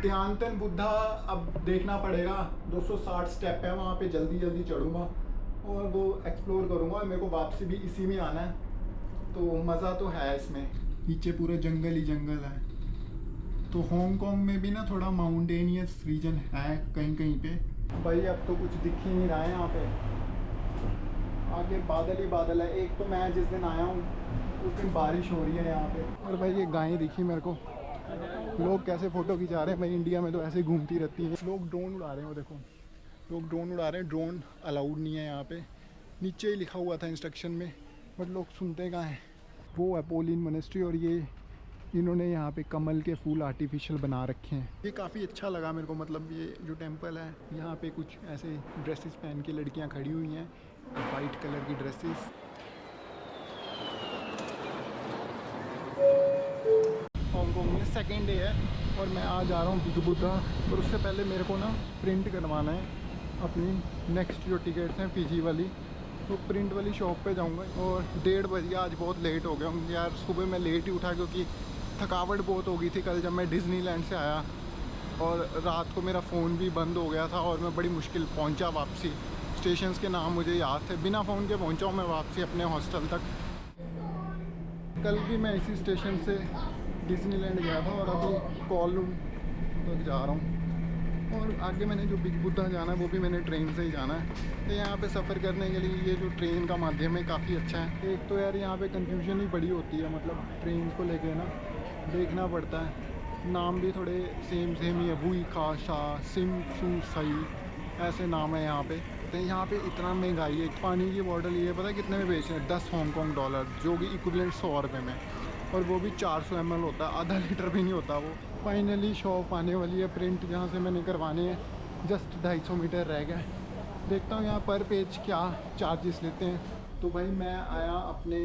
ध्यानतन बुद्धा अब देखना पड़ेगा, 260 स्टेप है वहाँ पे, जल्दी जल्दी चढ़ूँगा और वो एक्सप्लोर करूँगा। मेरे को वापसी भी इसी में आना है, तो मज़ा तो है इसमें। नीचे पूरा जंगल ही जंगल है। तो हांगकांग में भी ना थोड़ा माउंटेनियस रीजन है कहीं कहीं पे। भाई अब तो कुछ दिख ही नहीं रहा है यहाँ पे, आगे बादल ही बादल है। एक तो मैं जिस दिन आया हूँ उस दिन बारिश हो रही है यहाँ पे। और भाई ये गायें दिखी मेरे को, लोग कैसे फ़ोटो खिंचा रहे हैं। भाई इंडिया में तो ऐसे घूमती रहती हैं। लोग ड्रोन उड़ा रहे हैं, वो देखो लोग ड्रोन उड़ा रहे हैं। ड्रोन अलाउड नहीं है यहाँ पे, नीचे ही लिखा हुआ था इंस्ट्रक्शन में, बट लोग सुनते कहाँ हैं। वो है पोलिन मोनेस्ट्री, और ये इन्होंने यहाँ पे कमल के फूल आर्टिफिशियल बना रखे हैं। ये काफ़ी अच्छा लगा मेरे को, मतलब ये जो टेंपल है यहाँ पे कुछ ऐसे ड्रेसेस पहन के लड़कियाँ खड़ी हुई हैं, वाइट कलर की ड्रेसेस। हांगकांग में सेकेंड डे है और मैं आज जा रहा हूँ बिग बुद्धा। और उससे पहले मेरे को ना प्रिंट करवाना है अपनी नेक्स्ट जो टिकट्स हैं पीजी वाली, तो प्रिंट वाली शॉप पे जाऊँगा। और 1:30 बज गया, आज बहुत लेट हो गया हूँ यार। सुबह मैं लेट ही उठा क्योंकि थकावट बहुत हो गई थी कल जब मैं डिज़नीलैंड से आया, और रात को मेरा फ़ोन भी बंद हो गया था और मैं बड़ी मुश्किल पहुँचा वापसी। स्टेशंस के नाम मुझे याद थे, बिना फ़ोन के पहुँचा हूँ मैं वापसी अपने हॉस्टल तक। कल भी मैं इसी स्टेशन से डिज़नीलैंड गया था और अभी कॉलूम तक जा रहा हूँ। और आगे मैंने जो बिग बुद्धा जाना है वो भी मैंने ट्रेन से ही जाना है। तो यहाँ पे सफ़र करने के लिए ये जो ट्रेन का माध्यम है काफ़ी अच्छा है। एक तो यार यहाँ पे कन्फ्यूजन ही बड़ी होती है, मतलब ट्रेन को लेके ना देखना पड़ता है। नाम भी थोड़े सेम ही है, वुई खा शाह सिम सू सई ऐसे नाम है यहाँ पे। तो यहाँ पे इतना महंगाई है। पानी की बॉटल ये पता है कितने में बेच रहे हैं? 10 हांगकांग डॉलर, जो कि इक्विवेलेंट 100 रुपये में, और वो भी 400 ml होता है, आधा लीटर भी नहीं होता वो। फाइनली शॉप आने वाली है प्रिंट जहाँ से मैंने करवाने हैं। जस्ट 250 मीटर रह गए। देखता हूँ यहाँ पर पेज क्या चार्जेस लेते हैं। तो भाई मैं आया अपने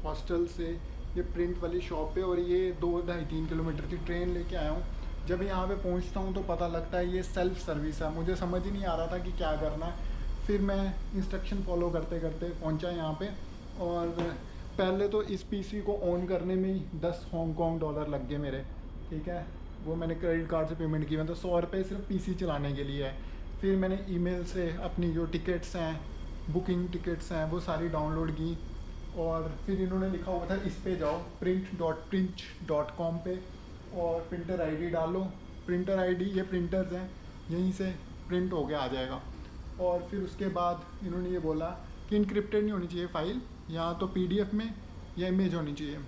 हॉस्टल से ये प्रिंट वाली शॉप पे, और ये 2-2.5-3 किलोमीटर की ट्रेन लेके आया हूँ। जब यहाँ पे पहुँचता हूँ तो पता लगता है ये सेल्फ़ सर्विस है। मुझे समझ ही नहीं आ रहा था कि क्या करना है। फिर मैं इंस्ट्रक्शन फॉलो करते करते पहुँचा यहाँ पे। और पहले तो इस पीसी को ऑन करने में ही 10 हांगकांग डॉलर लग गए मेरे, ठीक है। वो मैंने क्रेडिट कार्ड से पेमेंट की, मतलब 100 रुपये सिर्फ पीसी चलाने के लिए है। फिर मैंने ईमेल से अपनी जो टिकट्स हैं, बुकिंग टिकट्स हैं, वो सारी डाउनलोड की। और फिर इन्होंने लिखा हुआ था इस पे जाओ print.com पे, और प्रिंटर आईडी डालो। प्रिंटर आईडी, ये प्रिंटर्स हैं, यहीं से प्रिंट होके आ जाएगा। और फिर उसके बाद इन्होंने ये बोला कि इनक्रिप्टेड नहीं होनी चाहिए फ़ाइल, या तो पीडीएफ में या इमेज होनी चाहिए,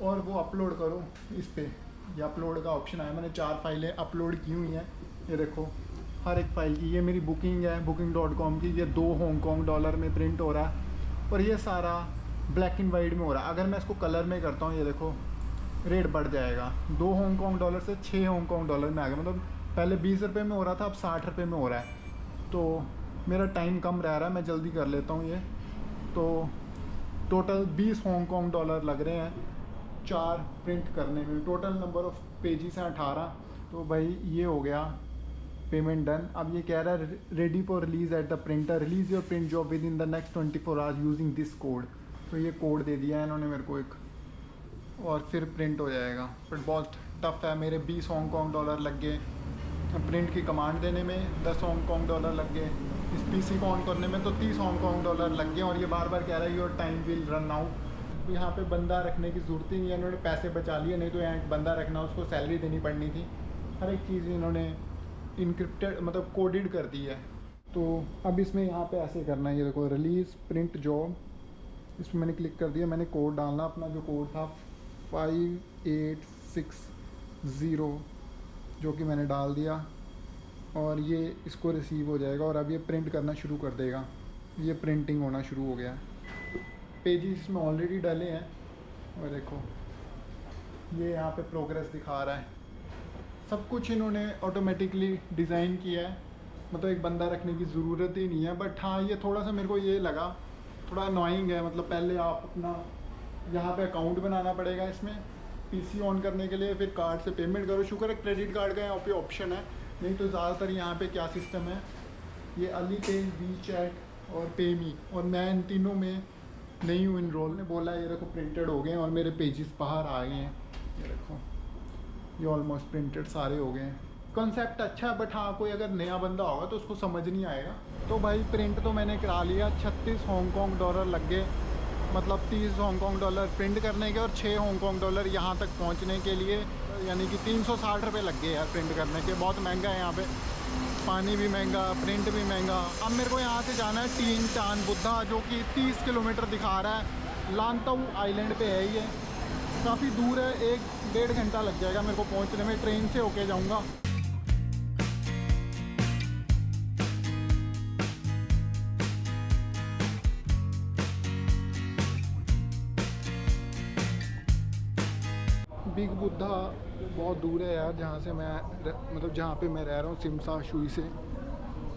और वो अपलोड करो इस पे। ये अपलोड का ऑप्शन आया, मैंने 4 फाइलें अपलोड की हुई हैं। ये देखो हर एक फ़ाइल की, ये मेरी बुकिंग है booking.com की, ये 2 हांगकांग डॉलर में प्रिंट हो रहा है। और ये सारा ब्लैक एंड वाइट में हो रहा है। अगर मैं इसको कलर में करता हूँ, ये देखो रेट बढ़ जाएगा, 2 हांगकांग डॉलर से 6 हांगकांग डॉलर में आ गया। मतलब पहले 20 रुपये में हो रहा था, अब 60 रुपये में हो रहा है। तो मेरा टाइम कम रह रहा है, मैं जल्दी कर लेता हूँ ये। तो टोटल 20 हांगकांग डॉलर लग रहे हैं 4 प्रिंट करने में। टोटल नंबर ऑफ़ पेजेस हैं 18। तो भाई ये हो गया पेमेंट डन। अब ये कह रहा है ready for release at the printer, release your print job with in the next 24 hours using this code. तो ये कोड दे दिया है इन्होंने मेरे को एक, और फिर प्रिंट हो जाएगा। बट बहुत टफ है, मेरे 20 हांगकांग डॉलर लग गए प्रिंट की कमांड देने में, 10 हांगकांग डॉलर लग गए इस पीसी को ऑन करने में, तो 30 हांगकांग डॉलर लग गए। और ये बार बार कह रहा है your time will run out. यहाँ पे बंदा रखने की ज़रूरत ही नहीं है, इन्होंने पैसे बचा लिए, नहीं तो यहाँ एक बंदा रखना, उसको सैलरी देनी पड़नी थी। हर एक चीज़ इन्होंने इनक्रिप्टेड मतलब कोडेड कर दी है। तो अब इसमें यहाँ पे ऐसे करना है, ये देखो रिलीज़ प्रिंट जॉब, इसमें मैंने क्लिक कर दिया। मैंने कोड डालना, अपना जो कोड था 5860 जो कि मैंने डाल दिया, और ये इसको रिसीव हो जाएगा और अब ये प्रिंट करना शुरू कर देगा। ये प्रिंटिंग होना शुरू हो गया। पेजेस इसमें ऑलरेडी डाले हैं, और देखो ये यहाँ पे प्रोग्रेस दिखा रहा है। सब कुछ इन्होंने ऑटोमेटिकली डिज़ाइन किया है, मतलब एक बंदा रखने की ज़रूरत ही नहीं है। बट हाँ, ये थोड़ा सा मेरे को ये लगा थोड़ा अनोइंग है। मतलब पहले आप अपना यहाँ पे अकाउंट बनाना पड़ेगा इसमें पीसी ऑन करने के लिए, फिर कार्ड से पेमेंट करो। शुक्र है क्रेडिट कार्ड का यहाँ पे ऑप्शन है, नहीं तो ज़्यादातर यहाँ पे क्या सिस्टम है, ये अलीपे, वीचैट और पेमी, और मैं इन तीनों में नहीं हूँ इनरोल। ने बोला ये देखो प्रिंटेड हो गए और मेरे पेजेस बाहर आ गए हैं। ये देखो ये ऑलमोस्ट प्रिंटेड सारे हो गए हैं। कॉन्सेप्ट अच्छा है, बट हाँ कोई अगर नया बंदा होगा तो उसको समझ नहीं आएगा। तो भाई प्रिंट तो मैंने करा लिया, 36 हांगकॉन्ग डॉलर लग गए, मतलब 30 हांगकॉन्ग डॉलर प्रिंट करने के और 6 हांगकॉन्ग डॉलर यहाँ तक पहुँचने के लिए, यानी कि 360 रुपये लग गए यार प्रिंट करने के। बहुत महंगा है यहाँ पे, पानी भी महंगा, प्रिंट भी महंगा। अब मेरे को यहाँ से जाना है टीन चान बुद्धा, जो कि 30 किलोमीटर दिखा रहा है। लांताऊ आइलैंड पे है ये, काफ़ी दूर है, 1-1.5 घंटा लग जाएगा मेरे को पहुँचने में। ट्रेन से होके जाऊँगा। बिग बुद्धा बहुत दूर है यार जहाँ से मैं मतलब जहाँ पे मैं रह रहा हूँ, सिमसा शुई से।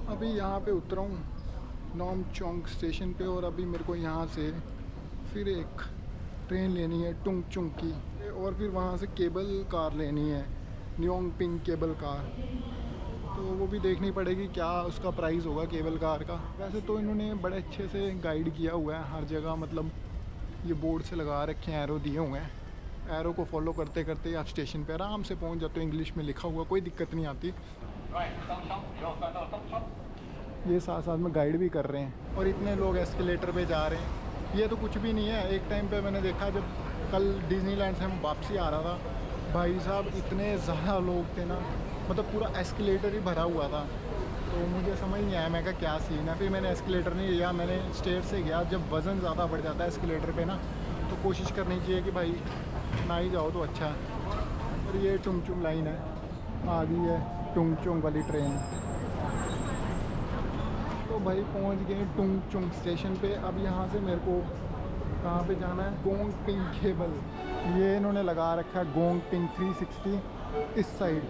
अभी यहाँ पे उतरा हूँ नामचोंग स्टेशन पे, और अभी मेरे को यहाँ से फिर एक ट्रेन लेनी है टुंग चुंग की, और फिर वहाँ से केबल कार लेनी है, न्योंग पिंग केबल कार। तो वो भी देखनी पड़ेगी क्या उसका प्राइस होगा केबल कार का। वैसे तो इन्होंने बड़े अच्छे से गाइड किया हुआ है हर जगह, मतलब ये बोर्ड से लगा रखे हैं, एरो दिए हुए हैं। एरो को फॉलो करते करते आप स्टेशन पे आराम से पहुंच जाते हो। इंग्लिश में लिखा हुआ, कोई दिक्कत नहीं आती। ये साथ साथ में गाइड भी कर रहे हैं, और इतने लोग एस्केलेटर पे जा रहे हैं, ये तो कुछ भी नहीं है। एक टाइम पे मैंने देखा जब कल डिज्नीलैंड से हम वापसी आ रहा था, भाई साहब इतने ज़्यादा लोग थे ना, मतलब पूरा एस्केलेटर ही भरा हुआ था। तो मुझे समझ नहीं आया, मैं कहा क्या सीन है। फिर मैंने एस्केलेटर नहीं लिया, मैंने स्टेयर से गया। जब वज़न ज़्यादा बढ़ जाता है एस्केलेटर पे ना, तो कोशिश करनी चाहिए कि भाई ना ही जाओ तो अच्छा है। और ये टुंगचुंग लाइन है, आ गई है टुंगचुंग वाली ट्रेन। तो भाई पहुंच गए टुंगचुंग स्टेशन पे। अब यहाँ से मेरे को कहाँ पे जाना है, गोंग पिंग केबल। ये इन्होंने लगा रखा है गोंग पिंग 360 इस साइड,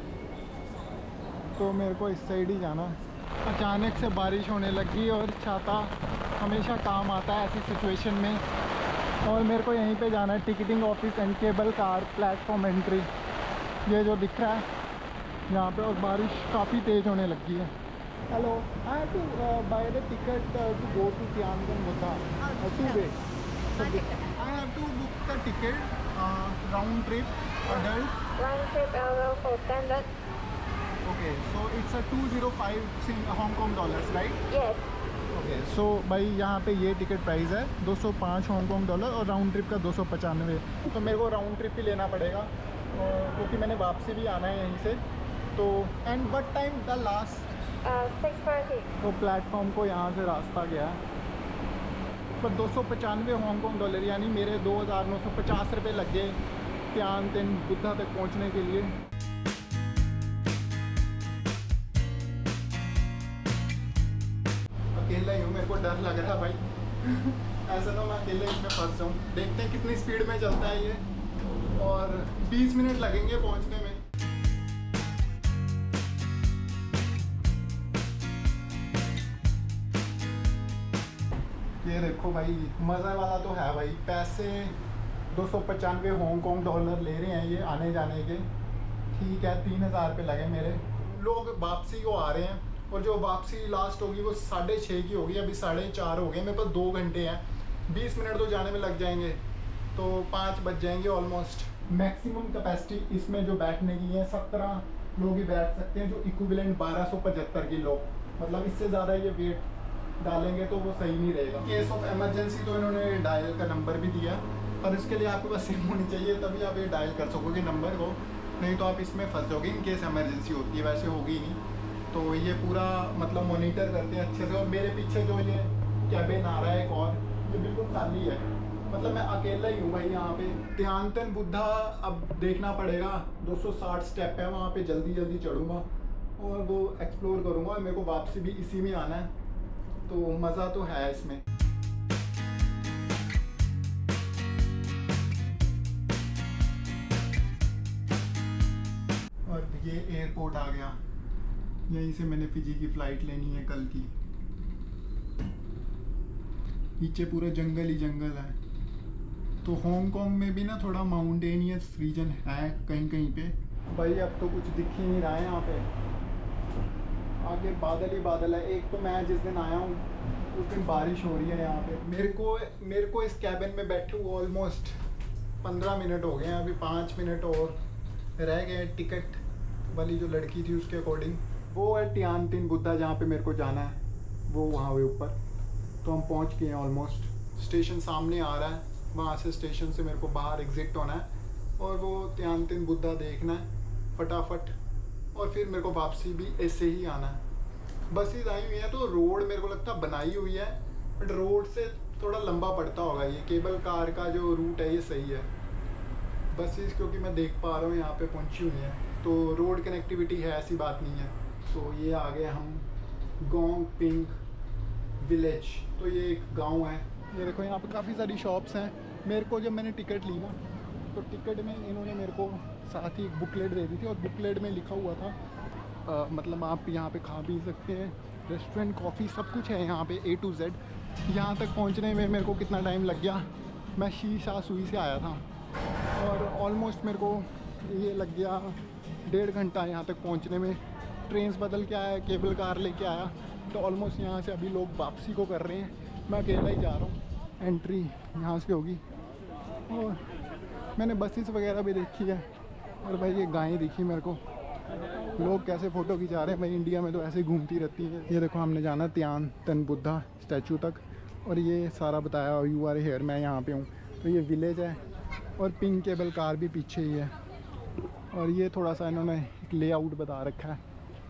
तो मेरे को इस साइड ही जाना। अचानक से बारिश होने लगी, और छाता हमेशा काम आता है ऐसी सिचुएशन में। और मेरे को यहीं पे जाना है ticketing office and cable car platform entry, ये जो दिख रहा है यहाँ पे। और बारिश काफ़ी तेज़ होने लगी है। Hello, I have to buy the ticket to go to Tian Tan Buddha, 2 way. I have to book the ticket round trip adult. Round trip for standard. Okay, so it's a 205 Hong Kong dollars, right? Yes. Okay, so भाई यहाँ पे ये ticket price है 205 Hong Kong dollar, और round trip का 295। तो मेरे को राउंड ट्रिप ही लेना पड़ेगा, क्योंकि मैंने वापसी भी आना है यहीं से। तो and but time the last 6:30. तो प्लेटफॉर्म को यहाँ से रास्ता गया है, पर 295 हांगकॉन्ग डॉलर, यानी मेरे 2950 रुपये लग गए तियान तिन बुद्धा तक पहुँचने के लिए। अकेला ही हूँ, मेरे को डर लग रहा है भाई। ऐसा ना मैं अकेले इसमें फंस जाऊँ। देखते हैं कितनी स्पीड में चलता है ये, और 20 मिनट लगेंगे पहुँचने में। ये देखो भाई, मज़ा वाला तो है भाई। पैसे 295 हांगकॉन्ग डॉलर ले रहे हैं ये आने जाने के। ठीक है, 3000 रुपये लगे मेरे। लोग वापसी को आ रहे हैं, और जो वापसी लास्ट होगी वो 6:30 की होगी। अभी 4:30 हो गए, मेरे पास 2 घंटे हैं। 20 मिनट तो जाने में लग जाएंगे, तो 5 बज जाएंगे ऑलमोस्ट। मैक्सिमम कैपेसिटी इसमें जो बैठने की है 17 लोग ही बैठ सकते हैं, जो इक्विवेलेंट 1275 की लोग, मतलब इससे ज़्यादा ये वेट डालेंगे तो वो सही नहीं रहेगा। केस ऑफ इमरजेंसी तो इन्होंने डायल का नंबर भी दिया, पर इसके लिए आपके पास सिम होनी चाहिए, तभी आप ये डायल कर सकोगे नंबर को, नहीं तो आप इसमें फंस जाओगे इन केस इमरजेंसी होती है। वैसे होगी नहीं। तो ये पूरा मतलब मॉनिटर करते हैं अच्छे से। और मेरे पीछे जो ये कैबिन आ रहा है एक और, ये बिल्कुल खाली है, मतलब मैं अकेला ही हूँ भाई यहाँ पे। तियानतन बुद्धा अब देखना पड़ेगा, 260 स्टेप है वहाँ पे, जल्दी जल्दी चढ़ूँगा और वो एक्सप्लोर करूँगा। और मेरे को वापसी भी इसी में आना है, तो मज़ा तो है इसमें। और ये एयरपोर्ट आ गया, यहीं से मैंने फिजी की फ़्लाइट लेनी है कल की। पीछे पूरा जंगल ही जंगल है। तो हांगकांग में भी ना थोड़ा माउंटेनियस रीजन है कहीं कहीं पे। भाई अब तो कुछ दिख ही नहीं रहा है यहाँ पे, आगे बादल ही बादल है। एक तो मैं जिस दिन आया हूँ उस दिन बारिश हो रही है यहाँ पे। मेरे को इस कैबिन में बैठे हुए ऑलमोस्ट 15 मिनट हो गए हैं। अभी 5 मिनट और रह गए टिकट वाली जो लड़की थी उसके अकॉर्डिंग वो है टियानतिन बुद्धा, जहाँ पे मेरे को जाना है वो वहाँ पे ऊपर। तो हम पहुँच गए हैं ऑलमोस्ट। स्टेशन सामने आ रहा है, वहाँ से स्टेशन से मेरे को बाहर एग्जिट होना है और वो टियानतिन बुद्धा देखना है फटाफट, और फिर मेरे को वापसी भी ऐसे ही आना है। बसेज आई हुई हैं तो रोड मेरे को लगता है बनाई हुई है, बट रोड से थोड़ा लंबा पड़ता होगा। ये केबल कार का जो रूट है ये सही है। बसेस क्योंकि मैं देख पा रहा हूँ यहाँ पे पहुँची हुई हैं, तो रोड कनेक्टिविटी है, ऐसी बात नहीं है। सो ये आ गए हम गोंग पिंग विलेज। तो ये एक गांव है। ये देखो यहाँ पे काफ़ी सारी शॉप्स हैं। मेरे को जब मैंने टिकट ली ना, तो टिकट में इन्होंने मेरे को साथ ही एक बुकलेट दे दी थी, और बुकलेट में लिखा हुआ था मतलब आप यहाँ पे खा पी सकते हैं, रेस्टोरेंट, कॉफ़ी, सब कुछ है यहाँ पे A to Z। यहाँ तक पहुँचने में मेरे को कितना टाइम लग गया, मैं शीशा सुई से आया था और ऑलमोस्ट मेरे को ये लग गया 1.5 घंटा यहाँ तक पहुँचने में। ट्रेन्स बदल के आया, केबल कार लेके आया, तो ऑलमोस्ट यहाँ से अभी लोग वापसी को कर रहे हैं। मैं अकेला ही जा रहा हूँ। एंट्री यहाँ से होगी, और मैंने बसेस वगैरह भी देखी है। और भाई ये गायें दिखी मेरे को, लोग कैसे फ़ोटो खिंचा रहे हैं। भाई इंडिया में तो ऐसे ही घूमती रहती हैं। ये देखो हमने जाना तियानतन बुद्धा स्टैचू तक, और ये सारा बताया यू आर हेयर, मैं यहाँ पे हूँ। तो ये विलेज है, और पिंक केबल कार भी पीछे ही है। और ये थोड़ा सा इन्होंने एक लेआउट बता रखा है,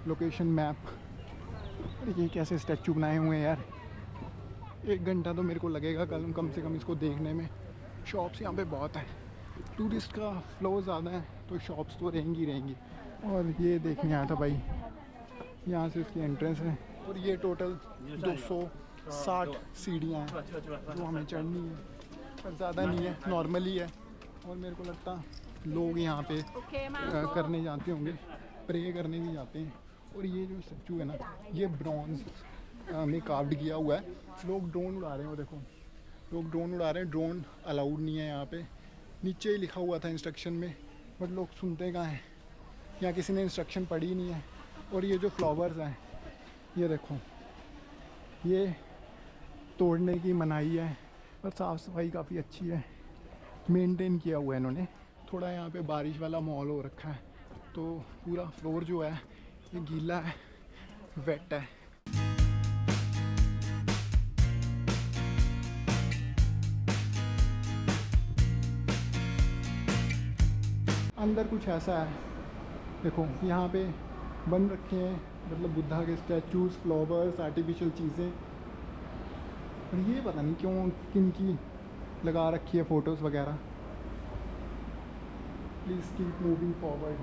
लोकेशन मैप। ये कैसे स्टैचू बनाए हुए हैं यार। 1 घंटा तो मेरे को लगेगा कम से कम इसको देखने में। शॉप्स यहाँ पे बहुत हैं, टूरिस्ट का फ्लो ज़्यादा है, तो शॉप्स तो रहेंगी। और ये देखने आया था भाई, यहाँ से इसकी एंट्रेंस है। और ये टोटल 260 सीढ़ियाँ हैं जो हमें चढ़नी है, पर ज़्यादा नहीं है, नॉर्मली है। और मेरे को लगता लोग यहाँ पे करने जाते होंगे, प्रे करने भी जाते हैं। और ये जो स्टैचू है ना, ये ब्रॉन्ज में कार्व्ड किया हुआ है। लोग ड्रोन उड़ा रहे हैं, वो देखो लोग ड्रोन उड़ा रहे हैं। ड्रोन अलाउड नहीं है यहाँ पे, नीचे ही लिखा हुआ था इंस्ट्रक्शन में, बट लोग सुनते कहाँ हैं। यहाँ किसी ने इंस्ट्रक्शन पढ़ी नहीं है। और ये जो फ्लावर्स हैं, ये देखो, ये तोड़ने की मनाही है, पर साफ़ सफाई काफ़ी अच्छी है, मेंटेन किया हुआ है इन्होंने। थोड़ा यहाँ पे बारिश वाला माहौल हो रखा है, तो पूरा फ्लोर जो है ये गीला है, वेट है। अंदर कुछ ऐसा है, देखो यहाँ पे बन रखे हैं, मतलब बुद्धा के स्टैचूज़, फ्लावर्स, आर्टिफिशियल चीज़ें। और ये पता नहीं क्यों किन की लगा रखी है फ़ोटोज़ वगैरह। Please keep moving forward.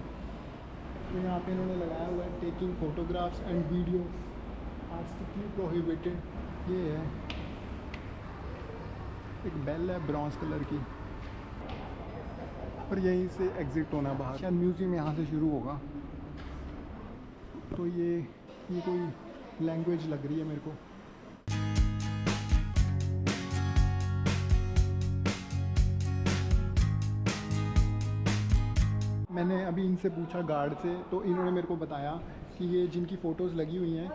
तो यहाँ पे इन्होंने लगाया हुआ है taking photographs and videos are strictly prohibited. ये है एक बेल है ब्रॉन्ज कलर की, और यहीं से एग्ज़िट होना बाहर। शायद म्यूज़ियम यहाँ से शुरू होगा। तो ये कोई लैंग्वेज लग रही है मेरे को। मैंने अभी इनसे पूछा गार्ड से, तो इन्होंने मेरे को बताया कि ये जिनकी फ़ोटोज़ लगी हुई हैं,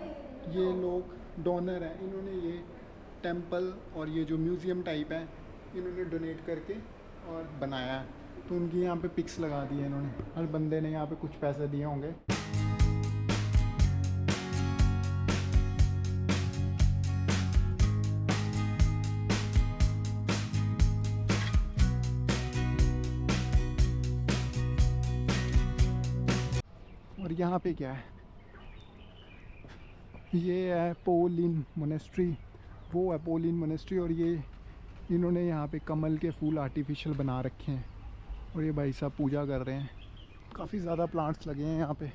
ये लोग डोनर हैं। इन्होंने ये टेंपल और ये जो म्यूज़ियम टाइप है, इन्होंने डोनेट करके और बनाया है। तो उनकी यहाँ पे पिक्स लगा दी है इन्होंने, हर बंदे ने यहाँ पे कुछ पैसे दिए होंगे। और यहाँ पे क्या है, ये है पोलिन मोनेस्ट्री, वो है पोलिन मोनेस्ट्री। और ये इन्होंने यहाँ पे कमल के फूल आर्टिफिशियल बना रखे हैं, और ये भाई साहब पूजा कर रहे हैं। काफ़ी ज़्यादा प्लांट्स लगे हैं यहाँ पे।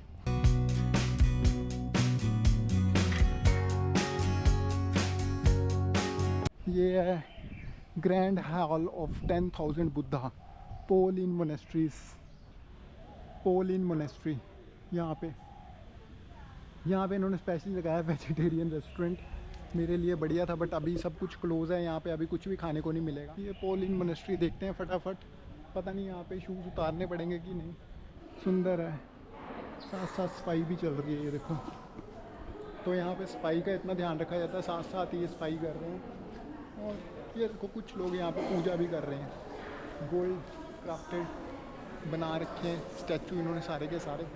ये है grand hall of 10,000 Buddha, pollen monasteries, pollen monastery. यहाँ पे इन्होंने स्पेशली लगाया वेजिटेरियन रेस्टोरेंट, मेरे लिए बढ़िया था, बट अभी सब कुछ क्लोज़ है यहाँ पे, अभी कुछ भी खाने को नहीं मिलेगा। ये पोलिन मोनेस्ट्री देखते हैं फटाफट, पता नहीं यहाँ पे शूज़ उतारने पड़ेंगे कि नहीं। सुंदर है, साथ साथ सफाई भी चल रही है, ये देखो। तो यहाँ पे सफाई का इतना ध्यान रखा जाता है, साथ साथ ये सफाई कर रहे हैं। और ये देखो कुछ लोग यहाँ पे पूजा भी कर रहे हैं। गोल्ड क्राफ्टेड बना रखे हैं स्टैचू इन्होंने सारे के सारे।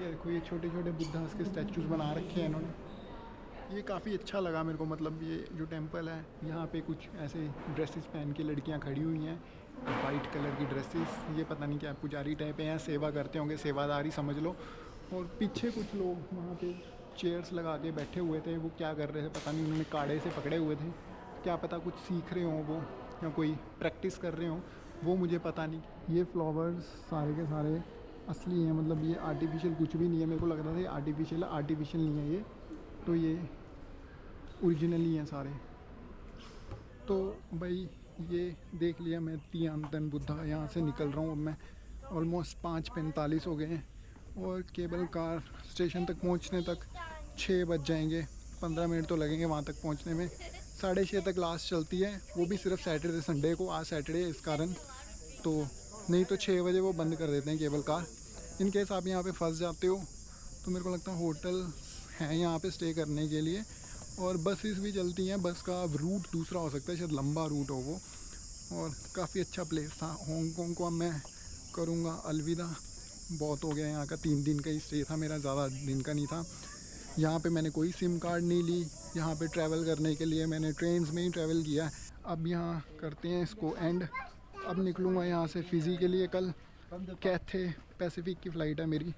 ये देखो ये छोटे छोटे बुद्धास के स्टैचूज बना रखे हैं इन्होंने। ये काफ़ी अच्छा लगा मेरे को, मतलब ये जो टेंपल है यहाँ पे कुछ ऐसे ड्रेसेस पहन के लड़कियाँ खड़ी हुई हैं, वाइट कलर की ड्रेसेस। ये पता नहीं क्या पुजारी टाइप है, यहाँ सेवा करते होंगे, सेवादारी समझ लो। और पीछे कुछ लोग वहाँ पे चेयर्स लगा के बैठे हुए थे, वो क्या कर रहे थे पता नहीं, उन्होंने काढ़े से पकड़े हुए थे, क्या पता कुछ सीख रहे हों वो या कोई प्रैक्टिस कर रहे हों, वो मुझे पता नहीं। ये फ्लावर्स सारे के सारे असली हैं, मतलब ये आर्टिफिशियल कुछ भी नहीं है। मेरे को लग रहा था ये आर्टिफिशियल नहीं है ये, तो ये ओरिजिनली हैं सारे। तो भाई ये देख लिया मैं तियानतन बुद्धा, यहाँ से निकल रहा हूँ अब मैं। ऑलमोस्ट 5:45 हो गए हैं और केबल कार स्टेशन तक पहुँचने तक 6 बज जाएंगे। 15 मिनट तो लगेंगे वहाँ तक पहुँचने में। 6:30 तक लास्ट चलती है, वो भी सिर्फ सैटरडे संडे को। आज सैटरडे इस कारण, तो नहीं तो 6 बजे वो बंद कर देते हैं केबल कार। इन केस आप यहाँ पे फंस जाते हो तो मेरे को लगता है होटल हैं यहाँ पे स्टे करने के लिए, और बसेस भी चलती हैं। बस का रूट दूसरा हो सकता है, शायद लंबा रूट हो वो। और काफ़ी अच्छा प्लेस था। हांगकांग को अब मैं करूँगा अलविदा, बहुत हो गया यहाँ का। 3 दिन का ही स्टे था मेरा, ज़्यादा दिन का नहीं था। यहाँ पे मैंने कोई सिम कार्ड नहीं ली, यहाँ पे ट्रैवल करने के लिए मैंने ट्रेन्स में ही ट्रैवल किया। अब यहाँ करते हैं इसको एंड। अब निकलूँगा यहाँ से फ़िजी के लिए। कल कैथे पैसिफिक की फ़्लाइट है मेरी।